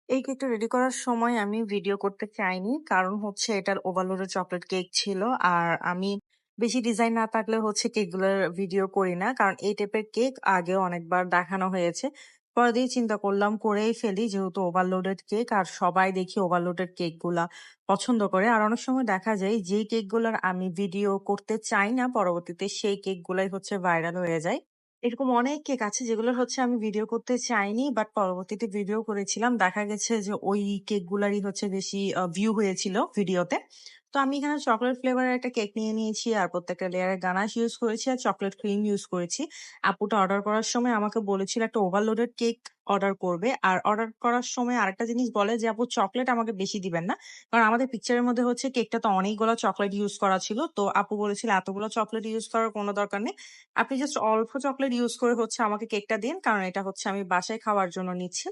এই কেকটা রেডি করার সময় আমি ভিডিও করতে চাইনি। কারণ হচ্ছে এটার ওভারলোডেড চকোলেট কেক ছিল। আর আমি বেশি ডিজাইন না থাকলে হচ্ছে কেকগুলোর ভিডিও করি না। কারণ এই টাইপের কেক আগেও অনেকবার দেখানো হয়েছে। পরে দিয়ে চিন্তা করলাম করেই ফেলি যেহেতু ওভারলোডেড কেক আর সবাই দেখি ওভারলোডেড কেকগুলা পছন্দ করে। আর অনেক সময় দেখা যায় যেই কেকগুলার আমি ভিডিও করতে চাই না পরবর্তীতে সেই কেকগুলাই হচ্ছে ভাইরাল হয়ে যায়। এরকম অনেক কেক আছে যেগুলোর হচ্ছে আমি ভিডিও করতে চাইনি বাট পরবর্তীতে ভিডিও করেছিলাম। দেখা গেছে যে ওই কেকগুলারই হচ্ছে বেশি ভিউ হয়েছিল ভিডিওতে। তো আমি এখানে চকোলেট ফ্লেভারের একটা কেক নিয়ে নিয়েছি আর প্রত্যেকটা লেয়ারে গানাশ ইউজ করেছি আর চকোলেট ক্রিম ইউজ করেছি। আপুটা অর্ডার করার সময় আমাকে বলেছিল একটা ওভারলোডেড কেক অর্ডার করবে। আর অর্ডার করার সময় আরেকটা জিনিস বলে যে, "আপু চকোলেট আমাকে বেশি দিবেন না।" কারণ আমাদের পিকচারের মধ্যে হচ্ছে কেকটাতে অনেকগুলো চকোলেট ইউজ করা ছিল। তো আপু বলেছিল, "এতগুলো চকোলেট ইউজ করার কোনো দরকার নেই। আপনি জাস্ট অল্প চকোলেট ইউজ করে হচ্ছে আমাকে কেকটা দিন। কারণ এটা হচ্ছে আমি বাসায় খাওয়ার জন্য নিচ্ছি।"